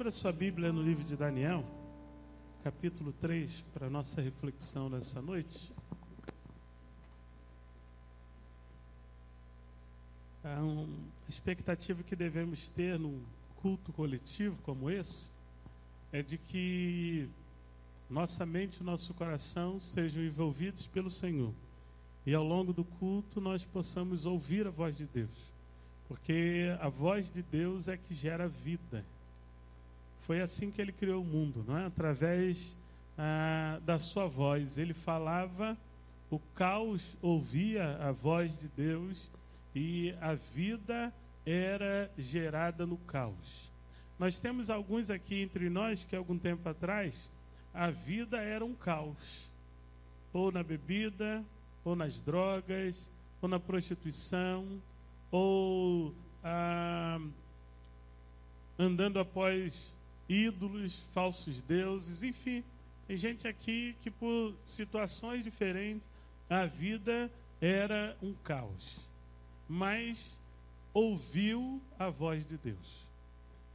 Abra sua Bíblia no livro de Daniel, capítulo 3, para a nossa reflexão nessa noite. A expectativa que devemos ter num culto coletivo como esse é de que nossa mente e nosso coração sejam envolvidos pelo Senhor. E ao longo do culto nós possamos ouvir a voz de Deus. Porque a voz de Deus é que gera vida. Foi assim que Ele criou o mundo, não é? Através da sua voz. Ele falava, o caos ouvia a voz de Deus e a vida era gerada no caos. Nós temos alguns aqui entre nós que algum tempo atrás a vida era um caos. Ou na bebida, ou nas drogas, ou na prostituição, ou andando após ídolos, falsos deuses, enfim. Tem gente aqui que por situações diferentes a vida era um caos. Mas ouviu a voz de Deus.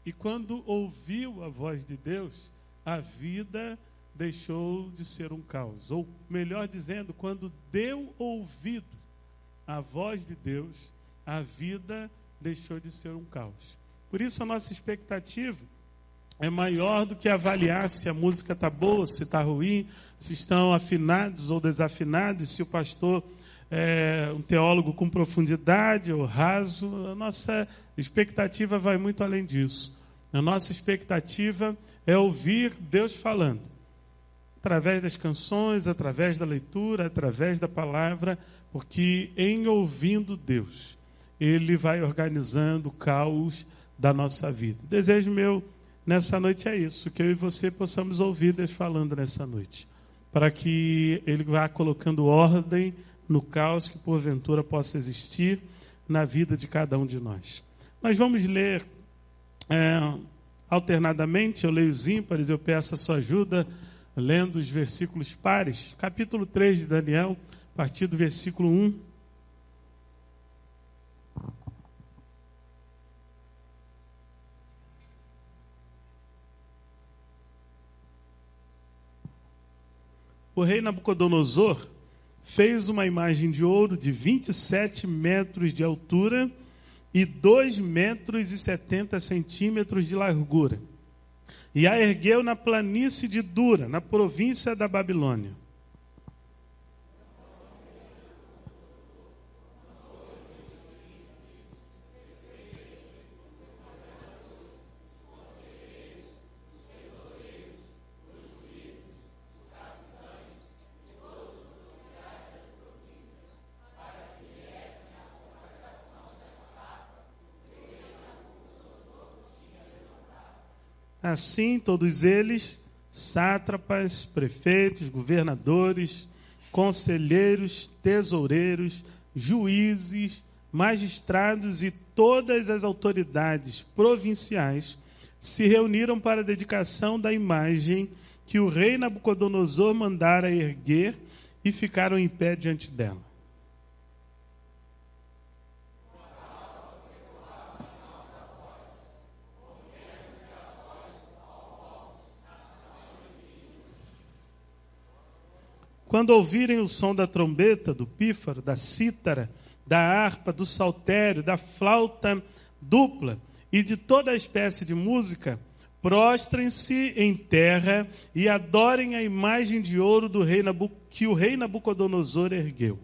E quando ouviu a voz de Deus, a vida deixou de ser um caos. Ou melhor dizendo, quando deu ouvido à voz de Deus, a vida deixou de ser um caos. Por isso a nossa expectativa é maior do que avaliar se a música está boa, se está ruim, se estão afinados ou desafinados, se o pastor é um teólogo com profundidade ou raso. A nossa expectativa vai muito além disso. A nossa expectativa é ouvir Deus falando, através das canções, através da leitura, através da palavra, porque em ouvindo Deus, Ele vai organizando o caos da nossa vida. O desejo meu nessa noite é isso, que eu e você possamos ouvir Deus falando nessa noite, para que Ele vá colocando ordem no caos que porventura possa existir na vida de cada um de nós. Nós vamos ler alternadamente, eu leio os ímpares, eu peço a sua ajuda lendo os versículos pares. Capítulo 3 de Daniel, a partir do versículo 1. O rei Nabucodonosor fez uma imagem de ouro de 27 metros de altura e 2 metros e 70 centímetros de largura. E a ergueu na planície de Dura, na província da Babilônia. Assim, todos eles, sátrapas, prefeitos, governadores, conselheiros, tesoureiros, juízes, magistrados e todas as autoridades provinciais se reuniram para a dedicação da imagem que o rei Nabucodonosor mandara erguer e ficaram em pé diante dela. Quando ouvirem o som da trombeta, do pífaro, da cítara, da harpa, do saltério, da flauta dupla e de toda espécie de música, prostrem-se em terra e adorem a imagem de ouro do rei que o rei Nabucodonosor ergueu.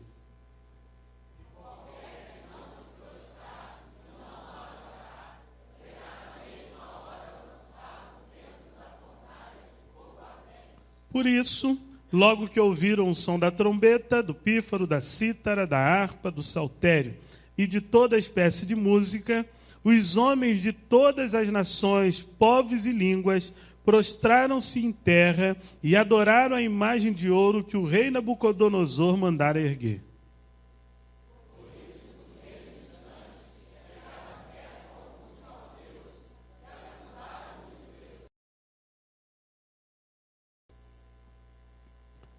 Por isso, logo que ouviram o som da trombeta, do pífaro, da cítara, da harpa, do saltério e de toda espécie de música, os homens de todas as nações, povos e línguas prostraram-se em terra e adoraram a imagem de ouro que o rei Nabucodonosor mandara erguer.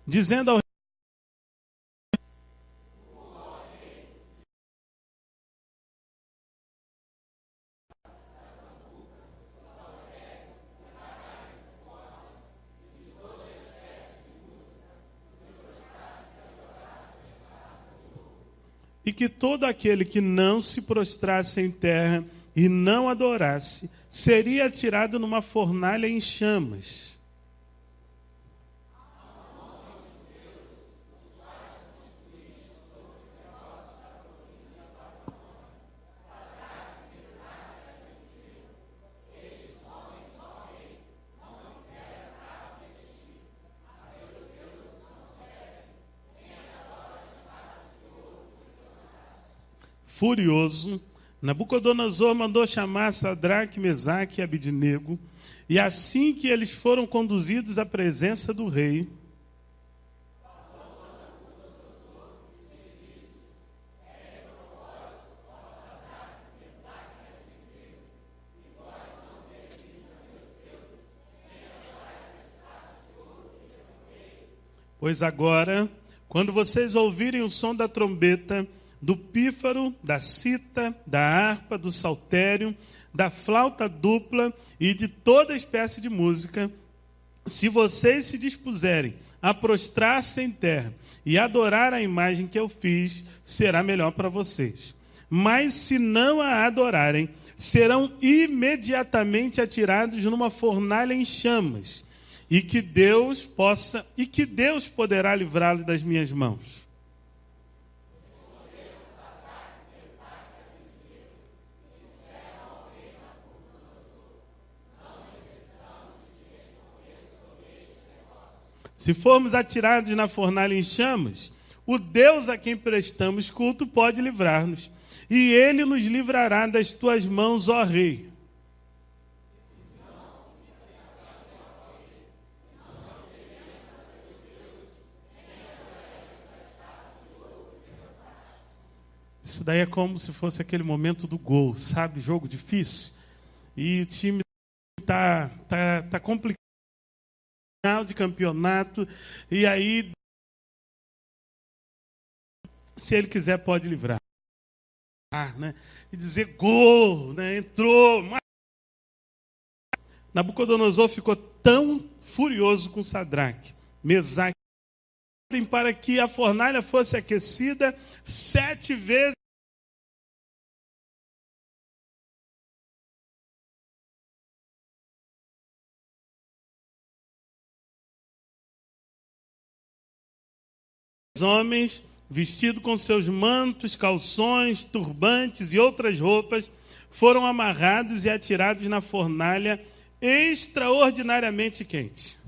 Dizendo ao e que todo aquele que não se prostrasse em terra e não adorasse, seria atirado numa fornalha em chamas. Furioso, Nabucodonosor mandou chamar Sadraque, Mesaque e Abidnego, e assim que eles foram conduzidos à presença do rei, pois agora, quando vocês ouvirem o som da trombeta, do pífaro, da cita, da harpa, do saltério, da flauta dupla e de toda espécie de música, se vocês se dispuserem a prostrar-se em terra e adorar a imagem que eu fiz, será melhor para vocês. Mas se não a adorarem, serão imediatamente atirados numa fornalha em chamas, e que Deus poderá livrá-los das minhas mãos. Se formos atirados na fornalha em chamas, o Deus a quem prestamos culto pode livrar-nos, e ele nos livrará das tuas mãos, ó rei. Isso daí é como se fosse aquele momento do gol, sabe? Jogo difícil. E o time tá complicado, final de campeonato, e aí, se ele quiser, pode livrar. Né? E dizer gol, né? Entrou. Mas Nabucodonosor ficou tão furioso com Sadraque, Mesaque, para que a fornalha fosse aquecida 7 vezes. Os homens, vestidos com seus mantos, calções, turbantes e outras roupas, foram amarrados e atirados na fornalha extraordinariamente quente.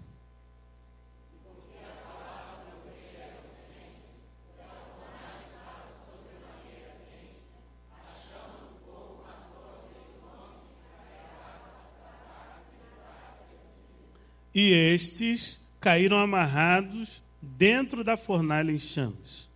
E estes caíram amarrados dentro da fornalha em chamas.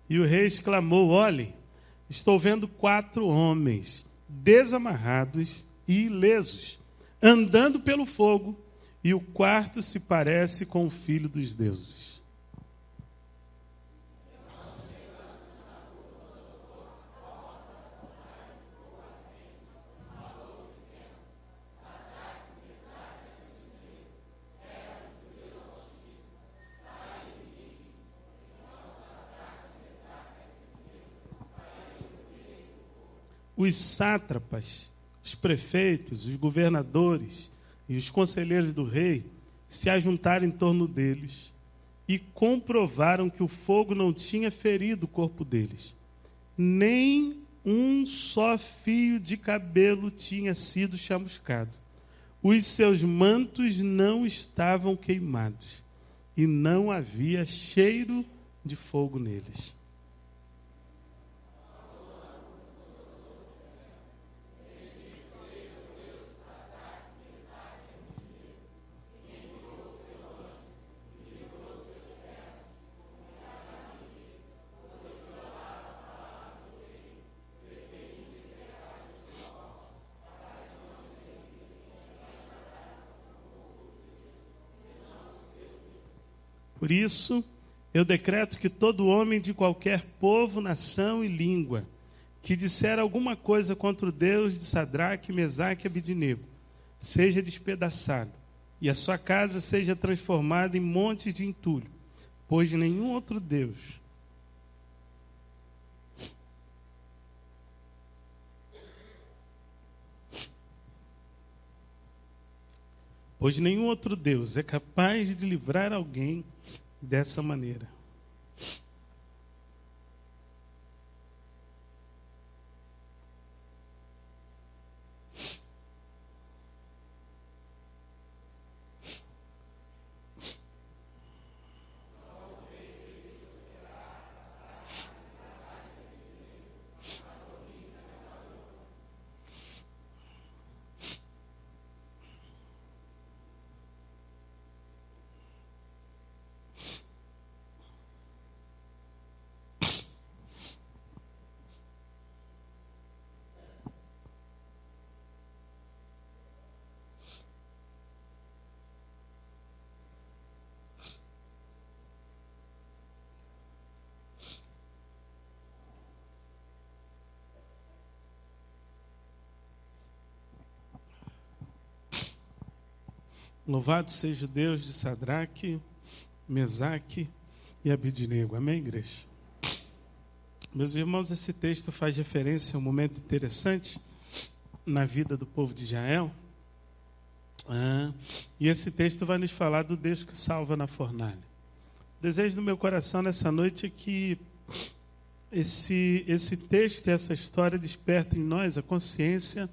E o rei exclamou: olhe, estou vendo 4 homens desamarrados e ilesos, andando pelo fogo, e o quarto se parece com o filho dos deuses. Os sátrapas, os prefeitos, os governadores e os conselheiros do rei se ajuntaram em torno deles e comprovaram que o fogo não tinha ferido o corpo deles. Nem um só fio de cabelo tinha sido chamuscado. Os seus mantos não estavam queimados e não havia cheiro de fogo neles. Por isso, eu decreto que todo homem de qualquer povo, nação e língua que disser alguma coisa contra o Deus de Sadraque, Mesaque e Abidnego seja despedaçado, e a sua casa seja transformada em monte de entulho, pois nenhum outro Deus é capaz de livrar alguém dessa maneira. Louvado seja o Deus de Sadraque, Mesaque e Abidnego. Amém, igreja? Meus irmãos, esse texto faz referência a um momento interessante na vida do povo de Israel. E esse texto vai nos falar do Deus que salva na fornalha. O desejo do meu coração nessa noite é que esse texto e essa história despertem em nós a consciência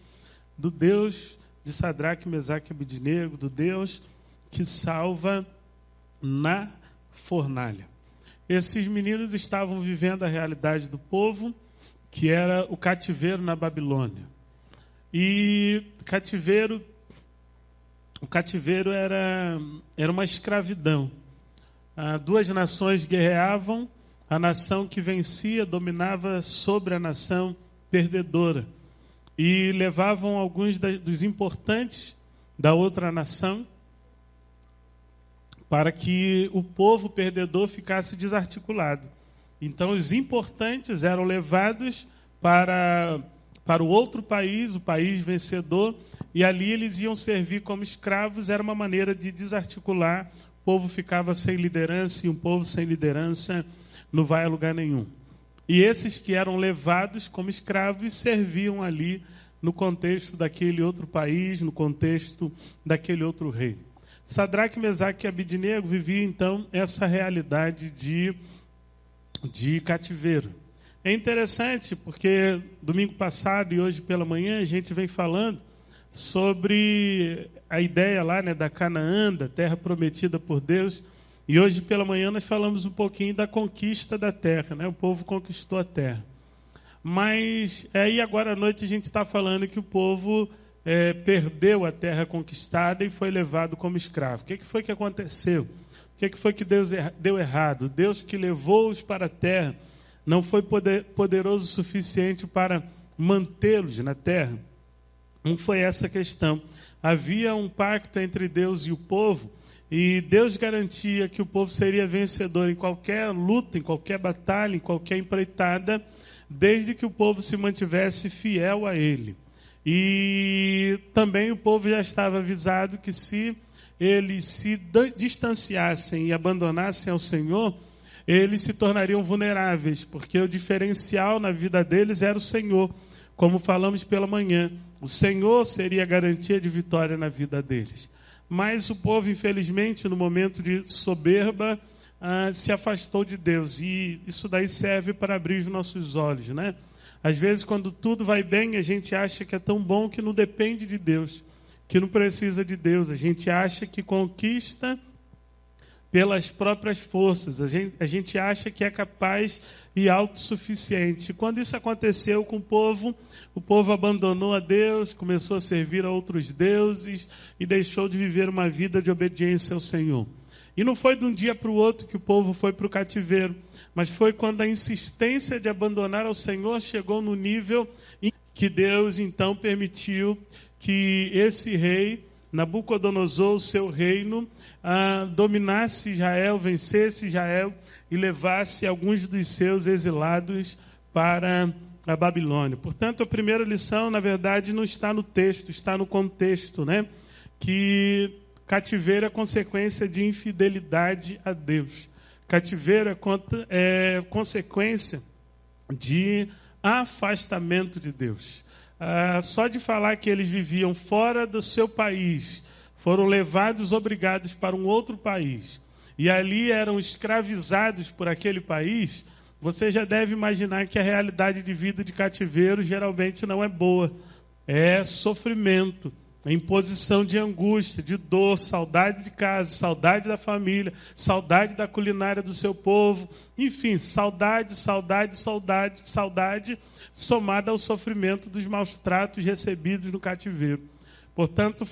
do Deus de Sadraque, Mesaque e Abidnego, do Deus que salva na fornalha. Esses meninos estavam vivendo a realidade do povo, que era o cativeiro na Babilônia. E o cativeiro era uma escravidão. Duas nações guerreavam, a nação que vencia dominava sobre a nação perdedora. E levavam alguns dos importantes da outra nação para que o povo perdedor ficasse desarticulado. Então, os importantes eram levados para o outro país, o país vencedor, e ali eles iam servir como escravos. Era uma maneira de desarticular. O povo ficava sem liderança, e um povo sem liderança não vai a lugar nenhum. E esses que eram levados como escravos serviam ali no contexto daquele outro país, no contexto daquele outro reino. Sadraque, Mesaque e Abidnego viviam, então, essa realidade de cativeiro. É interessante porque domingo passado e hoje pela manhã a gente vem falando sobre a ideia lá, né, da Canaã, da terra prometida por Deus. E hoje pela manhã nós falamos um pouquinho da conquista da terra, né? O povo conquistou a terra. Mas aí agora à noite a gente está falando que o povo perdeu a terra conquistada e foi levado como escravo. O que foi que aconteceu? O que foi que Deus deu errado? Deus que levou-os para a terra não foi poderoso o suficiente para mantê-los na terra? Não foi essa a questão. Havia um pacto entre Deus e o povo, e Deus garantia que o povo seria vencedor em qualquer luta, em qualquer batalha, em qualquer empreitada, desde que o povo se mantivesse fiel a Ele. E também o povo já estava avisado que se eles se distanciassem e abandonassem ao Senhor, eles se tornariam vulneráveis, porque o diferencial na vida deles era o Senhor. Como falamos pela manhã, o Senhor seria a garantia de vitória na vida deles. Mas o povo, infelizmente, no momento de soberba, se afastou de Deus. E isso daí serve para abrir os nossos olhos, né? Às vezes, quando tudo vai bem, a gente acha que é tão bom que não depende de Deus, que não precisa de Deus. A gente acha que conquista pelas próprias forças. A gente acha que é capaz e autossuficiente. Quando isso aconteceu com o povo abandonou a Deus, começou a servir a outros deuses e deixou de viver uma vida de obediência ao Senhor. E não foi de um dia para o outro que o povo foi para o cativeiro, mas foi quando a insistência de abandonar ao Senhor chegou no nível em que Deus então permitiu que esse rei, Nabucodonosor, o seu reino, dominasse Israel, vencesse Israel e levasse alguns dos seus exilados para a Babilônia. Portanto, a primeira lição, na verdade, não está no texto, está no contexto, né? Que cativeiro é consequência de infidelidade a Deus. Cativeiro é consequência de afastamento de Deus. Só de falar que eles viviam fora do seu país, foram levados, obrigados para um outro país, e ali eram escravizados por aquele país, você já deve imaginar que a realidade de vida de cativeiro geralmente não é boa. É sofrimento, é imposição de angústia, de dor, saudade de casa, saudade da família, saudade da culinária do seu povo. Enfim, saudade, somada ao sofrimento dos maus tratos recebidos no cativeiro. Portanto,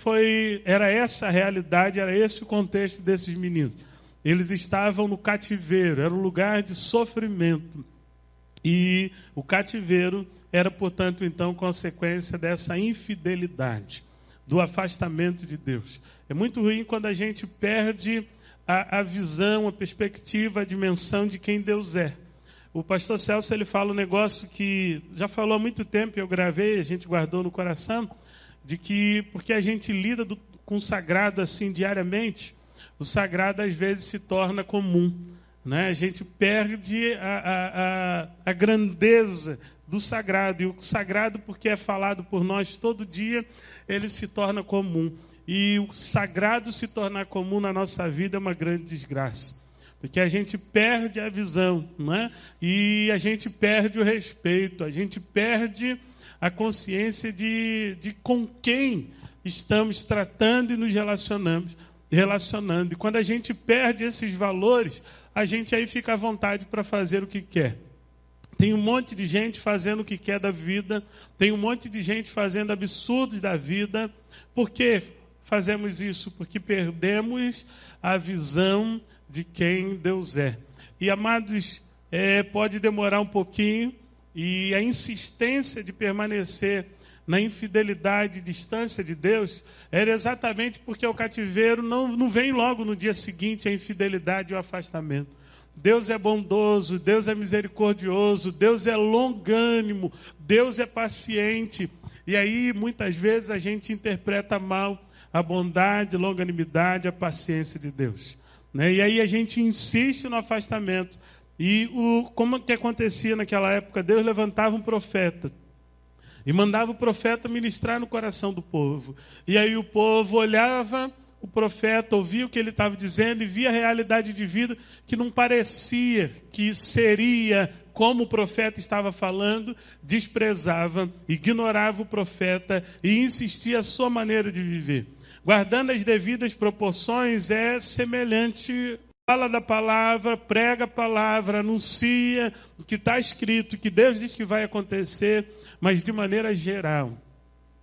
era essa a realidade, era esse o contexto desses meninos. Eles estavam no cativeiro, era um lugar de sofrimento. E o cativeiro era, portanto, então, consequência dessa infidelidade, do afastamento de Deus. É muito ruim quando a gente perde a visão, a perspectiva, a dimensão de quem Deus é. O pastor Celso, ele fala um negócio que já falou há muito tempo, eu gravei, a gente guardou no coração, de que, porque a gente lida com o sagrado assim diariamente, o sagrado às vezes se torna comum, né? A gente perde a grandeza do sagrado, e o sagrado, porque é falado por nós todo dia, ele se torna comum. E o sagrado se tornar comum na nossa vida é uma grande desgraça, porque a gente perde a visão, né? E a gente perde o respeito, a gente perde a consciência de com quem estamos tratando e nos relacionando. E quando a gente perde esses valores, a gente aí fica à vontade para fazer o que quer. Tem um monte de gente fazendo o que quer da vida, tem um monte de gente fazendo absurdos da vida. Por que fazemos isso? Porque perdemos a visão de quem Deus é. E, amados, pode demorar um pouquinho, e a insistência de permanecer na infidelidade e distância de Deus era exatamente porque o cativeiro não vem logo no dia seguinte, a infidelidade e o afastamento. Deus é bondoso, Deus é misericordioso, Deus é longânimo, Deus é paciente. E aí, muitas vezes, a gente interpreta mal a bondade, a longanimidade, a paciência de Deus, né? E aí a gente insiste no afastamento. E como que acontecia naquela época? Deus levantava um profeta e mandava o profeta ministrar no coração do povo. E aí o povo olhava o profeta, ouvia o que ele estava dizendo e via a realidade de vida que não parecia que seria como o profeta estava falando, desprezava, ignorava o profeta e insistia a sua maneira de viver. Guardando as devidas proporções, é semelhante. Fala da palavra, prega a palavra, anuncia o que está escrito, o que Deus diz que vai acontecer, mas de maneira geral,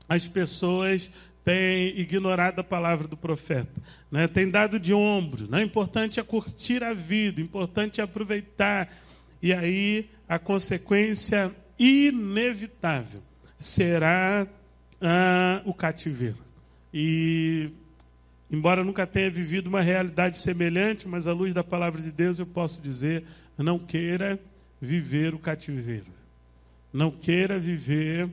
as pessoas têm ignorado a palavra do profeta, né? Têm dado de ombro, né? Importante é curtir a vida, importante é aproveitar, e aí a consequência inevitável será o cativeiro. E embora eu nunca tenha vivido uma realidade semelhante, mas à luz da palavra de Deus eu posso dizer, não queira viver o cativeiro. Não queira viver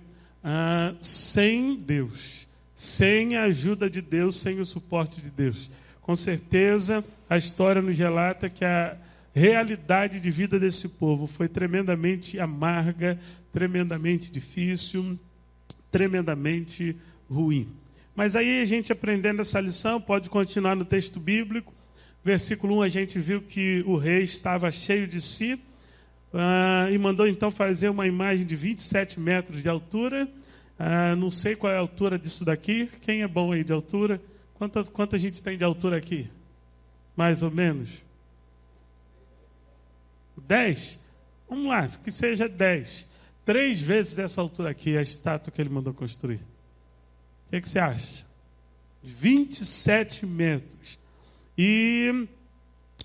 sem Deus, sem a ajuda de Deus, sem o suporte de Deus. Com certeza, a história nos relata que a realidade de vida desse povo foi tremendamente amarga, tremendamente difícil, tremendamente ruim. Mas aí a gente aprendendo essa lição, pode continuar no texto bíblico. Versículo 1, a gente viu que o rei estava cheio de si, e mandou então fazer uma imagem de 27 metros de altura. Não sei qual é a altura disso daqui. Quem é bom aí de altura? Quanta gente tem de altura aqui? Mais ou menos? 10? Vamos lá, que seja 10. 3 vezes essa altura aqui, a estátua que ele mandou construir. O que você acha? 27 metros. E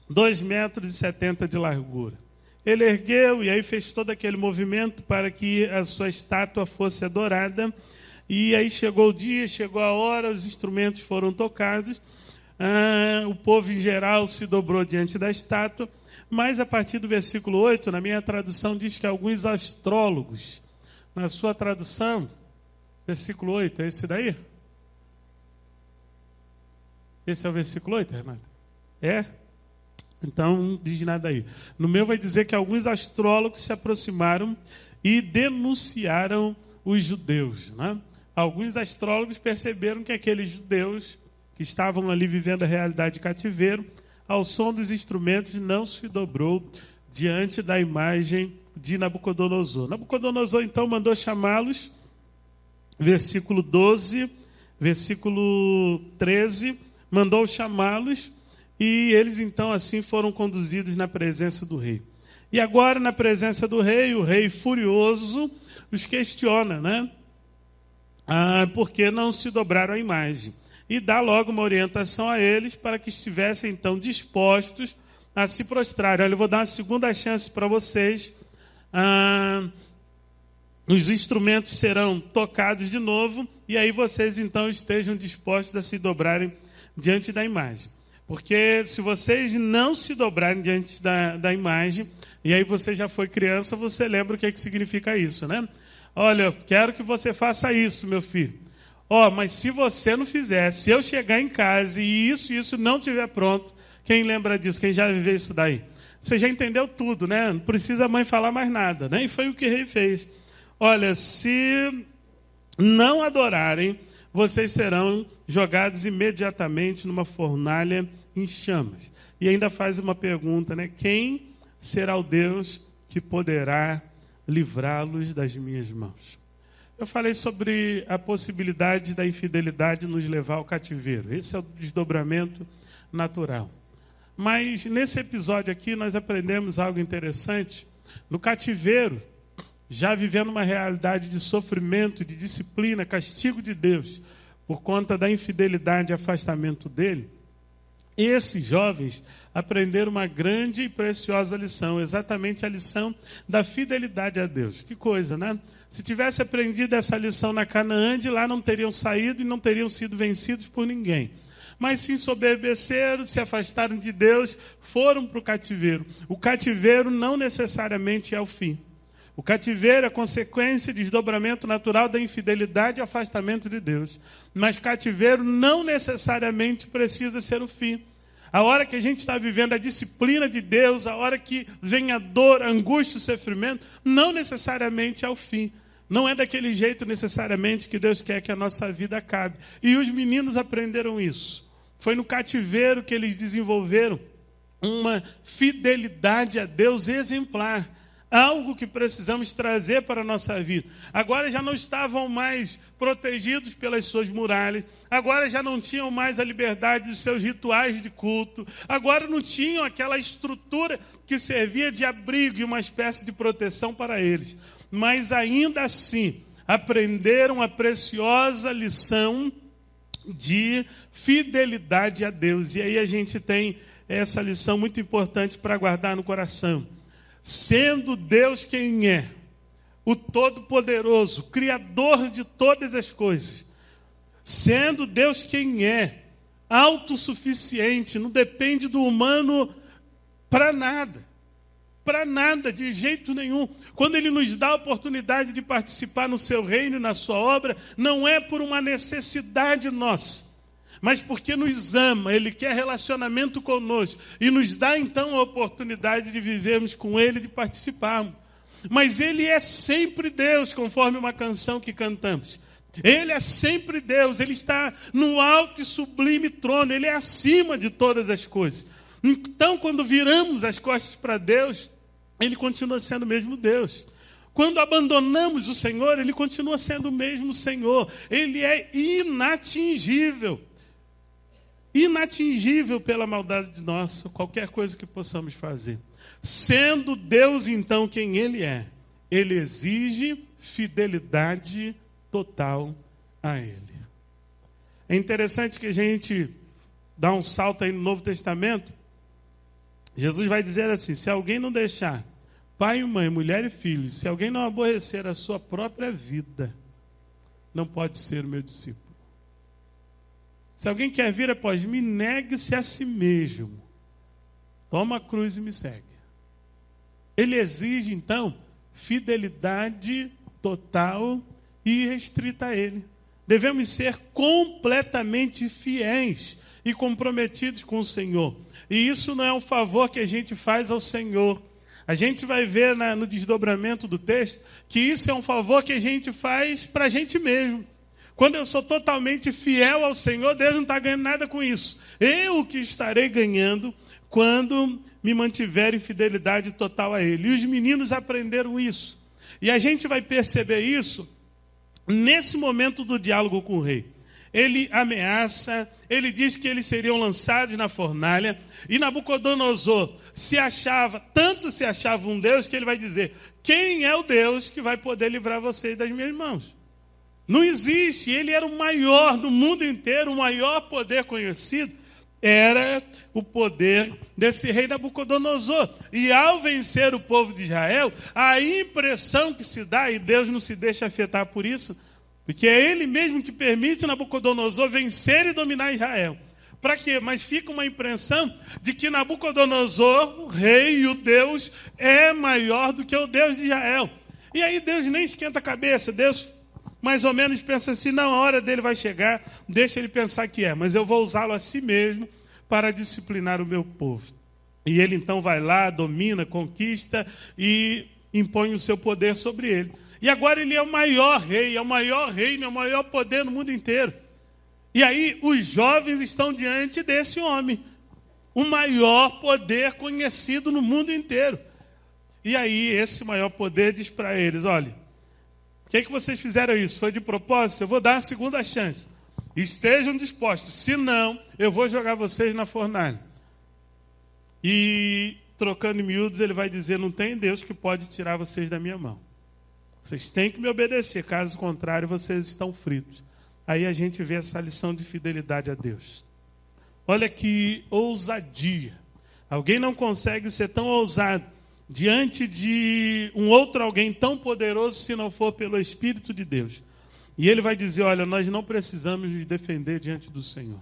2,70 metros de largura. Ele ergueu e aí fez todo aquele movimento para que a sua estátua fosse adorada. E aí chegou o dia, chegou a hora, os instrumentos foram tocados. o povo em geral se dobrou diante da estátua, mas a partir do versículo 8, na minha tradução, diz que alguns astrólogos, na sua tradução, versículo 8, é esse daí? Esse é o versículo 8, Renato? É? Então, não diz nada aí. No meu vai dizer que alguns astrólogos se aproximaram e denunciaram os judeus, né? Alguns astrólogos perceberam que aqueles judeus que estavam ali vivendo a realidade de cativeiro, ao som dos instrumentos, não se dobrou diante da imagem de Nabucodonosor. Nabucodonosor, então, mandou chamá-los, versículo 12, versículo 13, mandou chamá-los, e eles, então, assim foram conduzidos na presença do rei. E agora, na presença do rei, o rei furioso os questiona, né? Porque não se dobraram à imagem. E dá logo uma orientação a eles para que estivessem, então, dispostos a se prostrarem. Olha, eu vou dar uma segunda chance para vocês. Os instrumentos serão tocados de novo, e aí vocês, então, estejam dispostos a se dobrarem diante da imagem. Porque se vocês não se dobrarem diante da imagem, e aí você já foi criança, você lembra o que é que significa isso, né? Olha, eu quero que você faça isso, meu filho. Mas se você não fizer, se eu chegar em casa e isso não estiver pronto, quem lembra disso? Quem já viveu isso daí? Você já entendeu tudo, né? Não precisa a mãe falar mais nada, né? E foi o que o rei fez. Olha, se não adorarem, vocês serão jogados imediatamente numa fornalha em chamas. E ainda faz uma pergunta, né? Quem será o Deus que poderá livrá-los das minhas mãos? Eu falei sobre a possibilidade da infidelidade nos levar ao cativeiro. Esse é o desdobramento natural. Mas nesse episódio aqui nós aprendemos algo interessante. No cativeiro, já vivendo uma realidade de sofrimento, de disciplina, castigo de Deus, por conta da infidelidade e afastamento dele, esses jovens aprenderam uma grande e preciosa lição, exatamente a lição da fidelidade a Deus. Que coisa, né? Se tivesse aprendido essa lição na Canaã, de lá não teriam saído e não teriam sido vencidos por ninguém. Mas se ensoberbeceram, se afastaram de Deus, foram para o cativeiro. O cativeiro não necessariamente é o fim. O cativeiro é consequência de desdobramento natural da infidelidade e afastamento de Deus. Mas cativeiro não necessariamente precisa ser o fim. A hora que a gente está vivendo a disciplina de Deus, a hora que vem a dor, a angústia, o sofrimento, não necessariamente é o fim. Não é daquele jeito necessariamente que Deus quer que a nossa vida acabe. E os meninos aprenderam isso. Foi no cativeiro que eles desenvolveram uma fidelidade a Deus exemplar. Algo que precisamos trazer para a nossa vida. Agora já não estavam mais protegidos pelas suas muralhas. Agora já não tinham mais a liberdade dos seus rituais de culto. Agora não tinham aquela estrutura que servia de abrigo e uma espécie de proteção para eles. Mas ainda assim, aprenderam a preciosa lição de fidelidade a Deus. E aí a gente tem essa lição muito importante para guardar no coração. Sendo Deus quem é, o Todo-Poderoso, Criador de todas as coisas, sendo Deus quem é, autossuficiente, não depende do humano para nada, de jeito nenhum. Quando Ele nos dá a oportunidade de participar no Seu reino e na Sua obra, não é por uma necessidade nossa, mas porque nos ama, Ele quer relacionamento conosco e nos dá então a oportunidade de vivermos com Ele, de participarmos. Mas Ele é sempre Deus, conforme uma canção que cantamos. Ele é sempre Deus, Ele está no alto e sublime trono, Ele é acima de todas as coisas. Então, quando viramos as costas para Deus, Ele continua sendo o mesmo Deus. Quando abandonamos o Senhor, Ele continua sendo o mesmo Senhor. Ele é inatingível. Inatingível pela maldade de nossa, qualquer coisa que possamos fazer. Sendo Deus, então, quem Ele é, Ele exige fidelidade total a Ele. É interessante que a gente dá um salto aí no Novo Testamento. Jesus vai dizer assim: se alguém não deixar pai e mãe, mulher e filhos, se alguém não aborrecer a sua própria vida, não pode ser o meu discípulo. Se alguém quer vir após mim, negue-se a si mesmo. Toma a cruz e me segue. Ele exige, então, fidelidade total e restrita a Ele. Devemos ser completamente fiéis e comprometidos com o Senhor. E isso não é um favor que a gente faz ao Senhor. A gente vai ver no desdobramento do texto que isso é um favor que a gente faz para a gente mesmo. Quando eu sou totalmente fiel ao Senhor, Deus não está ganhando nada com isso. Eu que estarei ganhando quando me mantiver em fidelidade total a Ele. E os meninos aprenderam isso. E a gente vai perceber isso nesse momento do diálogo com o rei. Ele ameaça, ele diz que eles seriam lançados na fornalha, e Nabucodonosor tanto se achava um Deus, que ele vai dizer: quem é o Deus que vai poder livrar vocês das minhas mãos? Não existe. Ele era o maior no mundo inteiro, o maior poder conhecido era o poder desse rei Nabucodonosor. E ao vencer o povo de Israel, a impressão que se dá, e Deus não se deixa afetar por isso, porque é Ele mesmo que permite Nabucodonosor vencer e dominar Israel. Para quê? Mas fica uma impressão de que Nabucodonosor, o rei e o Deus, é maior do que o Deus de Israel. E aí Deus nem esquenta a cabeça. Deus mais ou menos pensa assim: não, a hora dele vai chegar, deixa ele pensar que é, mas eu vou usá-lo a si mesmo para disciplinar o meu povo. E ele então vai lá, domina, conquista e impõe o seu poder sobre ele. E agora ele é o maior rei, é o maior reino, é o maior poder no mundo inteiro. E aí os jovens estão diante desse homem, o maior poder conhecido no mundo inteiro. E aí esse maior poder diz para eles: olha, por que vocês fizeram isso? Foi de propósito? Eu vou dar uma segunda chance. Estejam dispostos, senão eu vou jogar vocês na fornalha. E trocando em miúdos, ele vai dizer: não tem Deus que pode tirar vocês da minha mão. Vocês têm que me obedecer, caso contrário vocês estão fritos. Aí a gente vê essa lição de fidelidade a Deus. Olha que ousadia. Alguém não consegue ser tão ousado diante de um outro alguém tão poderoso se não for pelo Espírito de Deus. E ele vai dizer: olha, nós não precisamos nos defender diante do Senhor.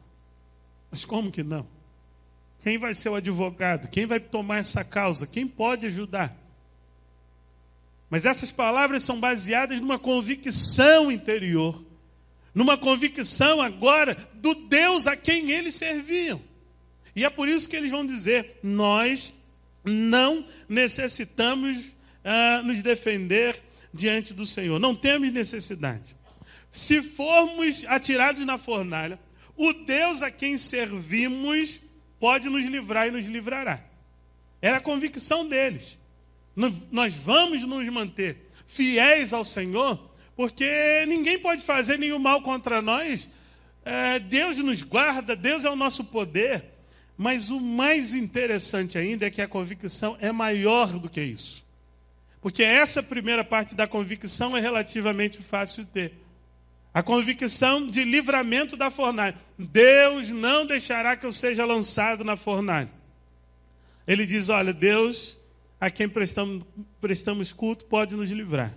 Mas como que não? Quem vai ser o advogado? Quem vai tomar essa causa? Quem pode ajudar? Mas essas palavras são baseadas numa convicção interior, numa convicção agora do Deus a quem eles serviam. E é por isso que eles vão dizer: nós não necessitamos nos defender diante do Senhor. Não temos necessidade. Se formos atirados na fornalha, o Deus a quem servimos pode nos livrar e nos livrará. Era a convicção deles. Nós vamos nos manter fiéis ao Senhor, porque ninguém pode fazer nenhum mal contra nós. Deus nos guarda, Deus é o nosso poder. Mas o mais interessante ainda é que a convicção é maior do que isso. Porque essa primeira parte da convicção é relativamente fácil de ter. A convicção de livramento da fornalha. Deus não deixará que eu seja lançado na fornalha. Ele diz: olha, Deus a quem prestamos culto pode nos livrar.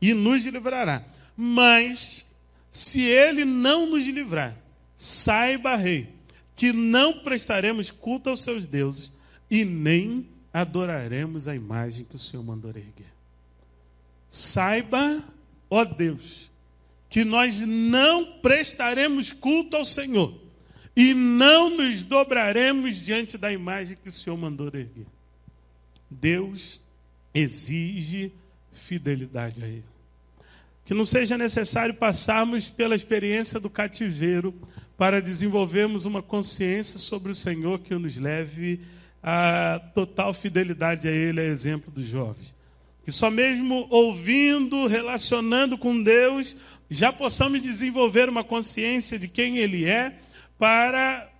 E nos livrará. Mas, se Ele não nos livrar, saiba, rei, que não prestaremos culto aos seus deuses e nem adoraremos a imagem que o Senhor mandou erguer. Saiba, ó Deus, que nós não prestaremos culto ao Senhor e não nos dobraremos diante da imagem que o Senhor mandou erguer. Deus exige fidelidade a Ele. Que não seja necessário passarmos pela experiência do cativeiro para desenvolvermos uma consciência sobre o Senhor que nos leve a total fidelidade a Ele, a exemplo dos jovens. Que só mesmo ouvindo, relacionando com Deus, já possamos desenvolver uma consciência de quem Ele é, para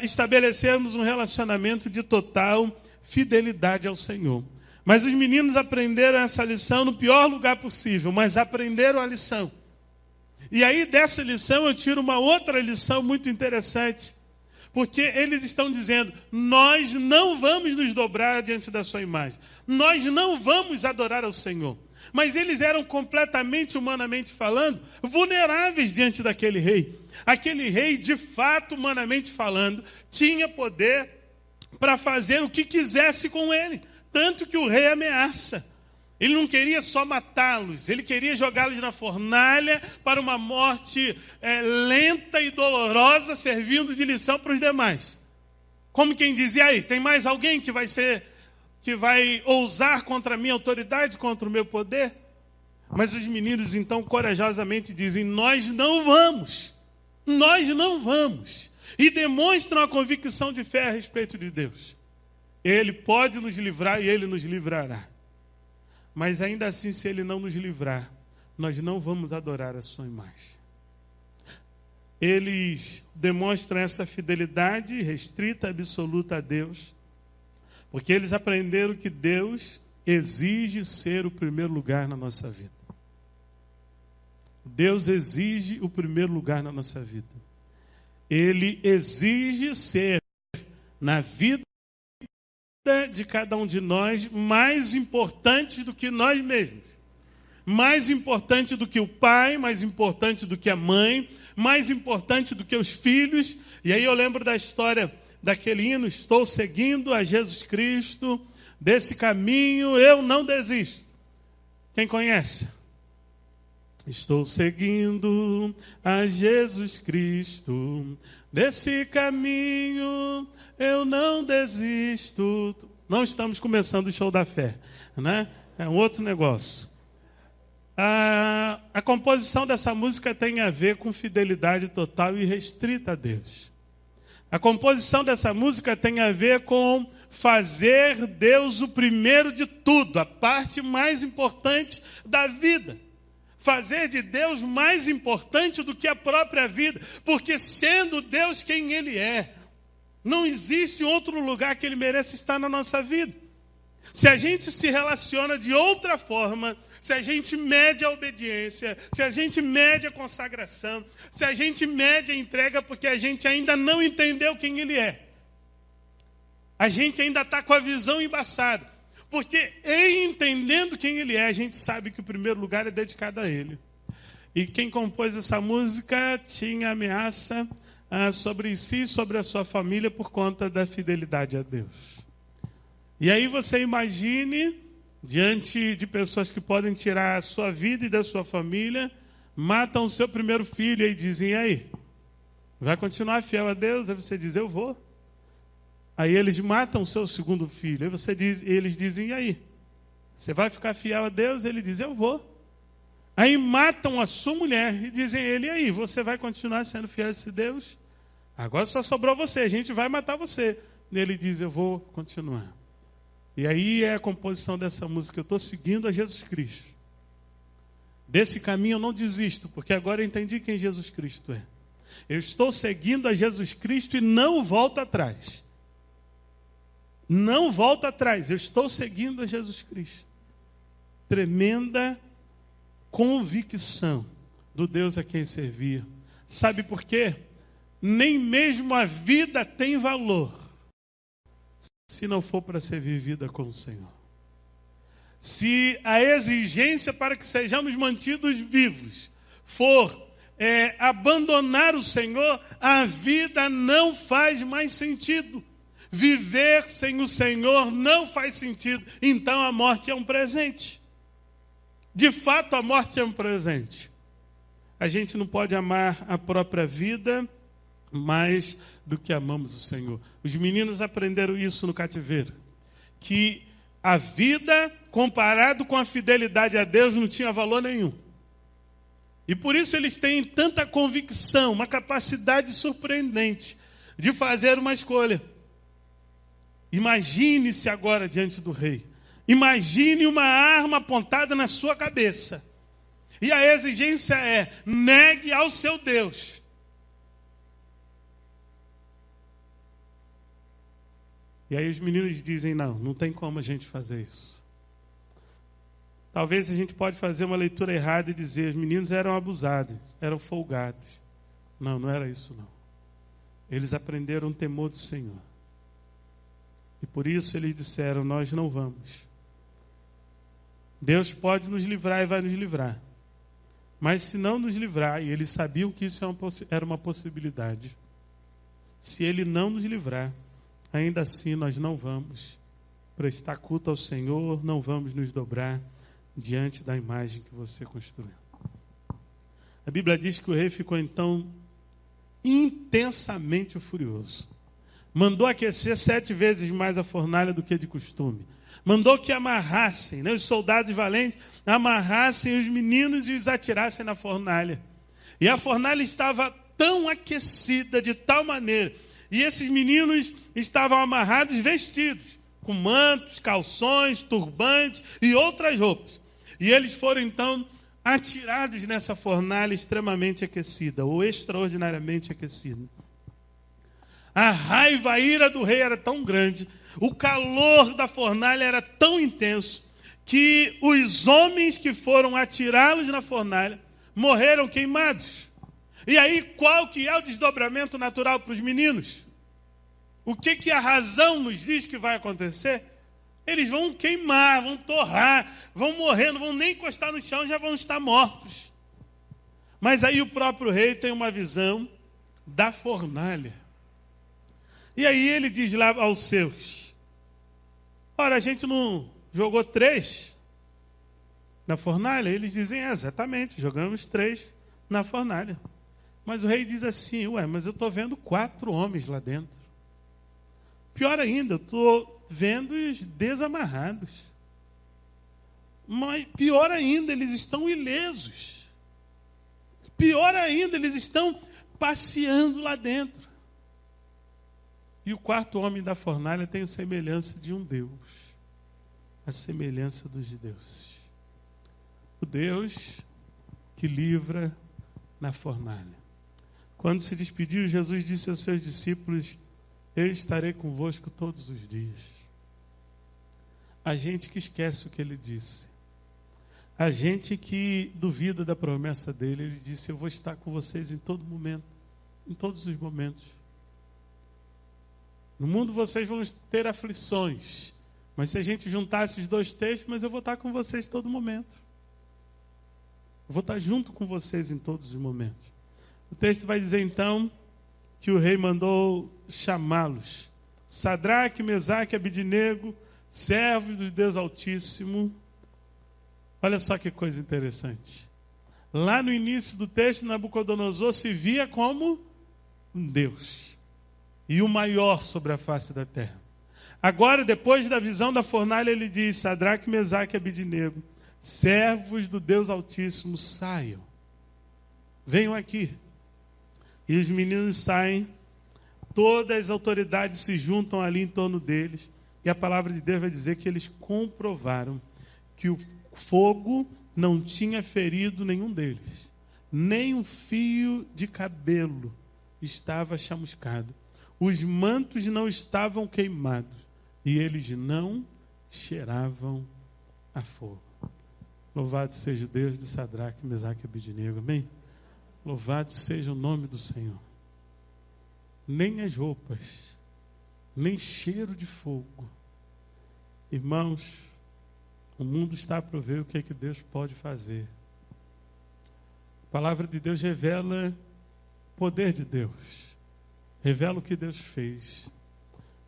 estabelecermos um relacionamento de total fidelidade ao Senhor. Mas os meninos aprenderam essa lição no pior lugar possível, mas aprenderam a lição. E aí dessa lição eu tiro uma outra lição muito interessante, porque eles estão dizendo: nós não vamos nos dobrar diante da sua imagem, nós não vamos adorar ao Senhor. Mas eles eram completamente, humanamente falando, vulneráveis diante daquele rei. Aquele rei, de fato, humanamente falando, tinha poder para fazer o que quisesse com ele. Tanto que o rei ameaça. Ele não queria só matá-los, ele queria jogá-los na fornalha para uma morte lenta e dolorosa, servindo de lição para os demais. Como quem dizia, aí, tem mais alguém que vai ousar contra a minha autoridade, contra o meu poder? Mas os meninos então corajosamente dizem, nós não vamos. E demonstram a convicção de fé a respeito de Deus. Ele pode nos livrar e Ele nos livrará. Mas ainda assim, se Ele não nos livrar, nós não vamos adorar a sua imagem. Eles demonstram essa fidelidade restrita, absoluta a Deus, porque eles aprenderam que Deus exige ser o primeiro lugar na nossa vida. Deus exige o primeiro lugar na nossa vida. Ele exige ser, na vida de cada um de nós, mais importante do que nós mesmos. Mais importante do que o pai, mais importante do que a mãe, mais importante do que os filhos. E aí eu lembro da história daquele hino, estou seguindo a Jesus Cristo, desse caminho eu não desisto. Quem conhece? Estou seguindo a Jesus Cristo, desse caminho eu não desisto. Não estamos começando o show da fé, né? É um outro negócio. A composição dessa música tem a ver com fidelidade total e restrita a Deus. A composição dessa música tem a ver com fazer Deus o primeiro de tudo, a parte mais importante da vida. Fazer de Deus mais importante do que a própria vida, porque sendo Deus quem Ele é, não existe outro lugar que Ele mereça estar na nossa vida. Se a gente se relaciona de outra forma, se a gente mede a obediência, se a gente mede a consagração, se a gente mede a entrega, porque a gente ainda não entendeu quem Ele é. A gente ainda está com a visão embaçada. Porque em entendendo quem Ele é, a gente sabe que o primeiro lugar é dedicado a Ele. E quem compôs essa música tinha ameaça sobre si e sobre a sua família por conta da fidelidade a Deus. E aí você imagine, diante de pessoas que podem tirar a sua vida e da sua família, matam o seu primeiro filho e dizem, e aí? Vai continuar fiel a Deus? Aí você diz, eu vou. Aí eles matam o seu segundo filho. Aí eles dizem, e aí? Você vai ficar fiel a Deus? Ele diz, eu vou. Aí matam a sua mulher e dizem, ele, e aí? Você vai continuar sendo fiel a esse Deus? Agora só sobrou você, a gente vai matar você. E ele diz, eu vou continuar. E aí é a composição dessa música, eu estou seguindo a Jesus Cristo. Desse caminho eu não desisto, porque agora eu entendi quem Jesus Cristo é. Eu estou seguindo a Jesus Cristo e não volto atrás. Não volto atrás, eu estou seguindo a Jesus Cristo. Tremenda convicção do Deus a quem servia. Sabe por quê? Nem mesmo a vida tem valor se não for para ser vivida com o Senhor. Se a exigência para que sejamos mantidos vivos for abandonar o Senhor, a vida não faz mais sentido. Viver sem o Senhor não faz sentido. Então a morte é um presente. De fato, a morte é um presente. A gente não pode amar a própria vida mais do que amamos o Senhor. Os meninos aprenderam isso no cativeiro. Que a vida, comparado com a fidelidade a Deus, não tinha valor nenhum. E por isso eles têm tanta convicção, uma capacidade surpreendente de fazer uma escolha. Imagine-se agora diante do rei. Imagine uma arma apontada na sua cabeça. E a exigência é, negue ao seu Deus. E aí os meninos dizem, não tem como a gente fazer isso. Talvez a gente pode fazer uma leitura errada e dizer, os meninos eram abusados, eram folgados. Não era isso não. Eles aprenderam o temor do Senhor. E por isso eles disseram, nós não vamos. Deus pode nos livrar e vai nos livrar. Mas se não nos livrar, e eles sabiam que isso era uma possibilidade, se Ele não nos livrar, ainda assim nós não vamos prestar culto ao Senhor, não vamos nos dobrar diante da imagem que você construiu. A Bíblia diz que o rei ficou então intensamente furioso. Mandou aquecer 7 vezes mais a fornalha do que de costume. Mandou que amarrassem, os soldados valentes amarrassem os meninos e os atirassem na fornalha. E a fornalha estava tão aquecida de tal maneira, e esses meninos estavam amarrados vestidos, com mantos, calções, turbantes e outras roupas. E eles foram então atirados nessa fornalha extremamente aquecida, ou extraordinariamente aquecida. A raiva, a ira do rei era tão grande, o calor da fornalha era tão intenso, que os homens que foram atirá-los na fornalha morreram queimados. E aí, qual que é o desdobramento natural para os meninos? O que a razão nos diz que vai acontecer? Eles vão queimar, vão torrar, vão morrer, não vão nem encostar no chão, já vão estar mortos. Mas aí o próprio rei tem uma visão da fornalha. E aí ele diz lá aos seus: ora, a gente não jogou 3 na fornalha? Eles dizem: exatamente, jogamos 3 na fornalha. Mas o rei diz assim: mas eu estou vendo 4 homens lá dentro. Pior ainda, eu estou vendo os desamarrados. Mas pior ainda, eles estão ilesos. Pior ainda, eles estão passeando lá dentro. E o 4º homem da fornalha tem a semelhança de um Deus. A semelhança dos deuses. O Deus que livra na fornalha. Quando se despediu, Jesus disse aos seus discípulos: eu estarei convosco todos os dias. A gente que esquece o que ele disse. A gente que duvida da promessa dele. Ele disse: eu vou estar com vocês em todo momento. Em todos os momentos. No mundo vocês vão ter aflições. Mas se a gente juntar esses 2 textos, mas eu vou estar com vocês em todo momento. Eu vou estar junto com vocês em todos os momentos. O texto vai dizer então que o rei mandou chamá-los. Sadraque, Mesaque e Abidnego, servos do Deus Altíssimo. Olha só que coisa interessante. Lá no início do texto, Nabucodonosor se via como um Deus. E o maior sobre a face da terra. Agora, depois da visão da fornalha, ele diz: Sadraque, Mesaque e Abidnego, servos do Deus Altíssimo, saiam. Venham aqui. E os meninos saem, todas as autoridades se juntam ali em torno deles, e a palavra de Deus vai dizer que eles comprovaram que o fogo não tinha ferido nenhum deles, nem um fio de cabelo estava chamuscado, os mantos não estavam queimados, e eles não cheiravam a fogo. Louvado seja o Deus de Sadraque, Mesaque e Abidnego, amém? Louvado seja o nome do Senhor. Nem as roupas, nem cheiro de fogo. Irmãos, o mundo está para ver o que é que Deus pode fazer. A palavra de Deus revela o poder de Deus. Revela o que Deus fez.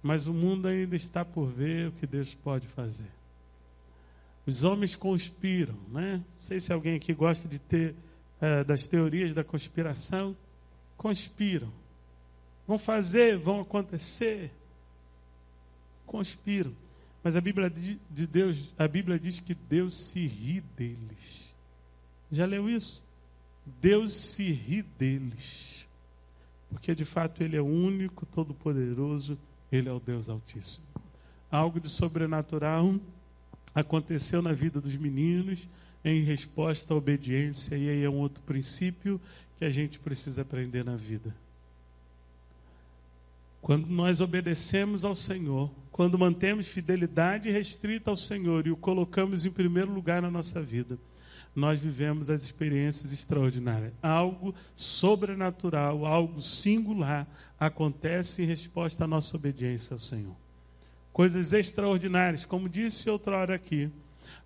Mas o mundo ainda está por ver o que Deus pode fazer. Os homens conspiram, né? Não sei se alguém aqui gosta de ter das teorias da conspiração. Conspiram. Vão fazer, vão acontecer. Conspiram. Mas a Bíblia diz que Deus se ri deles. Já leu isso? Deus se ri deles. Porque de fato Ele é o único, todo-poderoso, Ele é o Deus Altíssimo. Algo de sobrenatural aconteceu na vida dos meninos em resposta à obediência, e aí é um outro princípio que a gente precisa aprender na vida. Quando nós obedecemos ao Senhor, quando mantemos fidelidade restrita ao Senhor e o colocamos em primeiro lugar na nossa vida, nós vivemos as experiências extraordinárias. Algo sobrenatural, algo singular acontece em resposta à nossa obediência ao Senhor. Coisas extraordinárias, como disse outra hora aqui.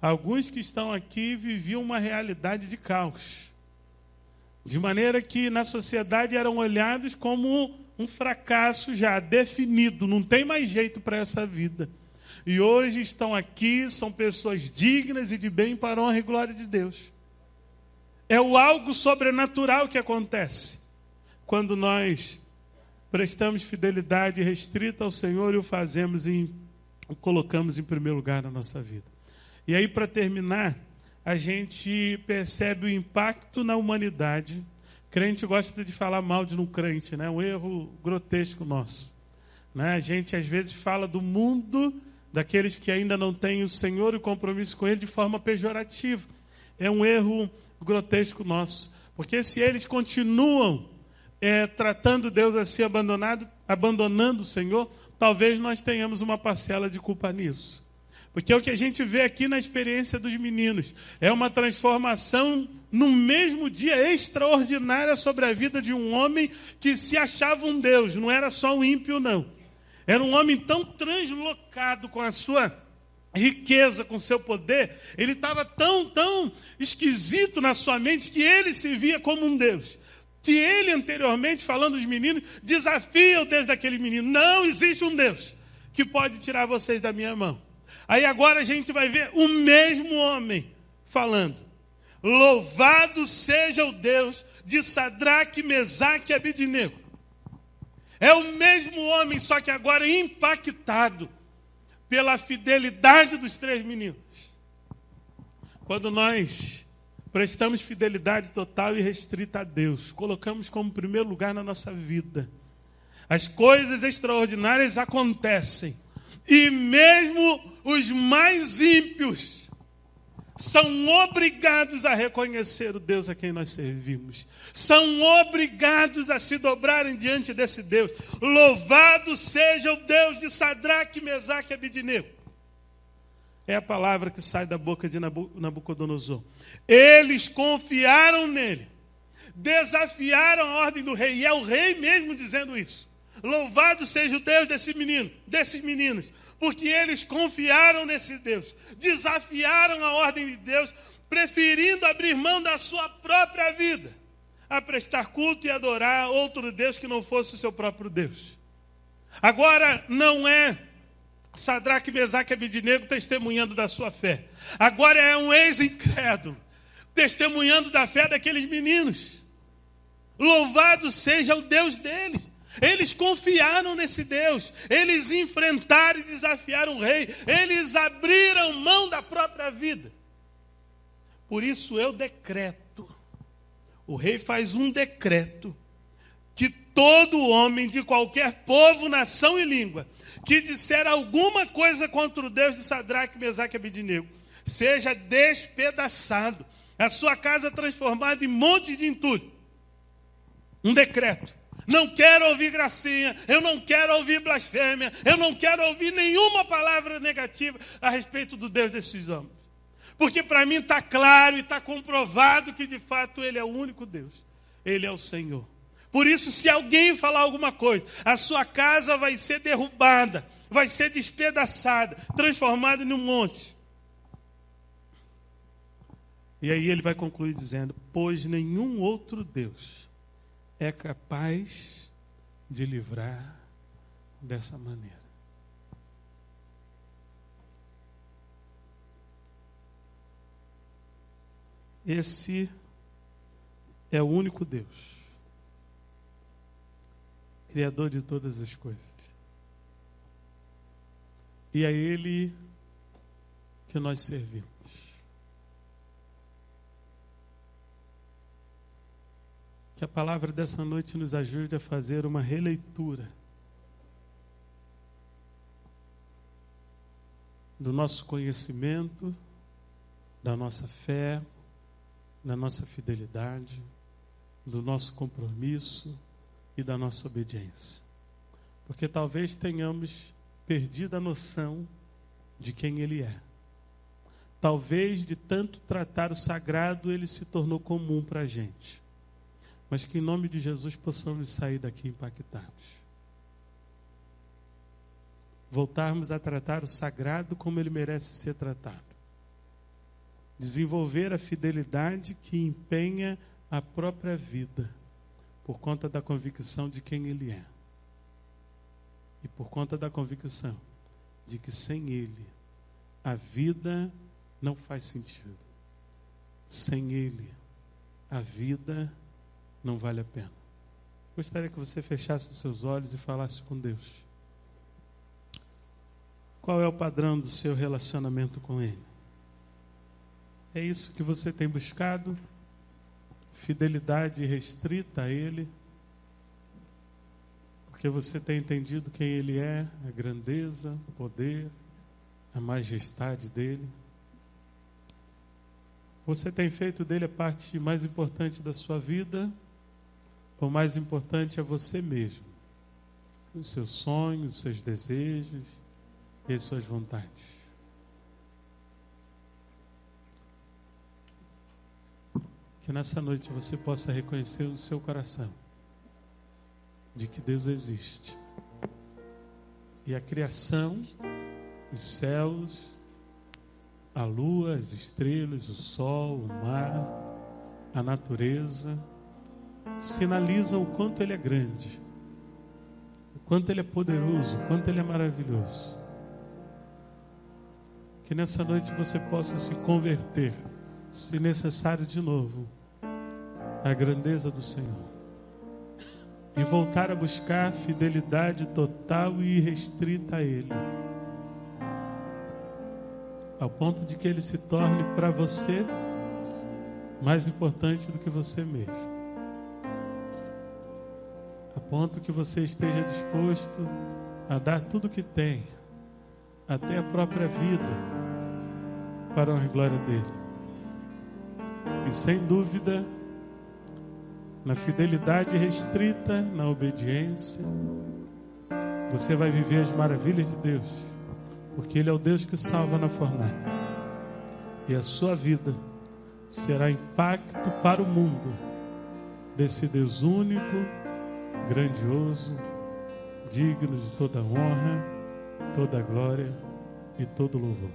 Alguns que estão aqui viviam uma realidade de caos. De maneira que na sociedade eram olhados como um fracasso já definido. Não tem mais jeito para essa vida. E hoje estão aqui, são pessoas dignas e de bem para a honra e glória de Deus. É o algo sobrenatural que acontece quando nós prestamos fidelidade restrita ao Senhor e o colocamos em primeiro lugar na nossa vida. E aí, para terminar, a gente percebe o impacto na humanidade. Crente gosta de falar mal de um crente, né? Um erro grotesco nosso. Né? A gente, às vezes, fala do mundo, daqueles que ainda não têm o Senhor e o compromisso com Ele, de forma pejorativa. É um erro grotesco nosso. Porque se eles continuam tratando Deus assim, abandonando o Senhor, talvez nós tenhamos uma parcela de culpa nisso. Porque o que a gente vê aqui na experiência dos meninos é uma transformação no mesmo dia extraordinária sobre a vida de um homem que se achava um Deus. Não era só um ímpio, não. Era um homem tão translocado com a sua riqueza, com o seu poder. Ele estava tão esquisito na sua mente que ele se via como um Deus. Que ele anteriormente, falando dos meninos, desafia o Deus daquele menino. Não existe um Deus que pode tirar vocês da minha mão. Aí agora a gente vai ver o mesmo homem falando. Louvado seja o Deus de Sadraque, Mesaque e Abednego. É o mesmo homem, só que agora impactado pela fidelidade dos 3 meninos. Quando nós prestamos fidelidade total e restrita a Deus, colocamos como primeiro lugar na nossa vida, as coisas extraordinárias acontecem. E mesmo os mais ímpios são obrigados a reconhecer o Deus a quem nós servimos. São obrigados a se dobrarem diante desse Deus. Louvado seja o Deus de Sadraque, Mesaque e Abednego. É a palavra que sai da boca de Nabucodonosor. Eles confiaram nele. Desafiaram a ordem do rei. E é o rei mesmo dizendo isso. Louvado seja o Deus desses meninos, porque eles confiaram nesse Deus, desafiaram a ordem de Deus, preferindo abrir mão da sua própria vida, a prestar culto e adorar outro Deus que não fosse o seu próprio Deus. Agora não é Sadraque, Mesaque e Abednego testemunhando da sua fé. Agora é um ex-incrédulo testemunhando da fé daqueles meninos. Louvado seja o Deus deles. Eles confiaram nesse Deus. Eles enfrentaram e desafiaram o rei. Eles abriram mão da própria vida. Por isso eu decreto. O rei faz um decreto que todo homem de qualquer povo, nação e língua que disser alguma coisa contra o Deus de Sadraque, Mesaque e Abednego seja despedaçado, a sua casa transformada em monte de entulho. Um decreto. Não quero ouvir gracinha, eu não quero ouvir blasfêmia, eu não quero ouvir nenhuma palavra negativa a respeito do Deus desses homens. Porque para mim está claro e está comprovado que de fato Ele é o único Deus. Ele é o Senhor. Por isso, se alguém falar alguma coisa, a sua casa vai ser derrubada, vai ser despedaçada, transformada em um monte. E aí ele vai concluir dizendo, pois nenhum outro Deus é capaz de livrar dessa maneira. Esse é o único Deus, Criador de todas as coisas. E é Ele que nós servimos. Que a palavra dessa noite nos ajude a fazer uma releitura do nosso conhecimento, da nossa fé, da nossa fidelidade, do nosso compromisso e da nossa obediência. Porque talvez tenhamos perdido a noção de quem Ele é. Talvez de tanto tratar o sagrado, Ele se tornou comum para a gente. Mas que em nome de Jesus possamos sair daqui impactados. Voltarmos a tratar o sagrado como ele merece ser tratado. desenvolver a fidelidade que empenha a própria vida, por conta da convicção de quem Ele é. E por conta da convicção de que sem Ele, a vida não faz sentido. Sem Ele, a vida não vale a pena. Gostaria que você fechasse os seus olhos e falasse com Deus. Qual é o padrão do seu relacionamento com Ele? É isso que você tem buscado? Fidelidade restrita a Ele? Porque você tem entendido quem Ele é, a grandeza, o poder, a majestade dEle? Você tem feito dele a parte mais importante da sua vida? Ou mais importante é você mesmo? Os seus sonhos, os seus desejos e as suas vontades? Que nessa noite você possa reconhecer no seu coração de que Deus existe. E a criação, os céus, a lua, as estrelas, o sol, o mar, a natureza, sinalizam o quanto Ele é grande, o quanto Ele é poderoso, o quanto Ele é maravilhoso. Que nessa noite você possa se converter, se necessário de novo, à grandeza do Senhor. E voltar a buscar fidelidade total e irrestrita a Ele. Ao ponto de que Ele se torne para você mais importante do que você mesmo. A ponto que você esteja disposto a dar tudo o que tem, até a própria vida, para a honra e glória dEle. E sem dúvida, na fidelidade restrita, na obediência, você vai viver as maravilhas de Deus, porque Ele é o Deus que salva na fornalha. E a sua vida será impacto para o mundo desse Deus único, grandioso, digno de toda honra, toda glória e todo louvor.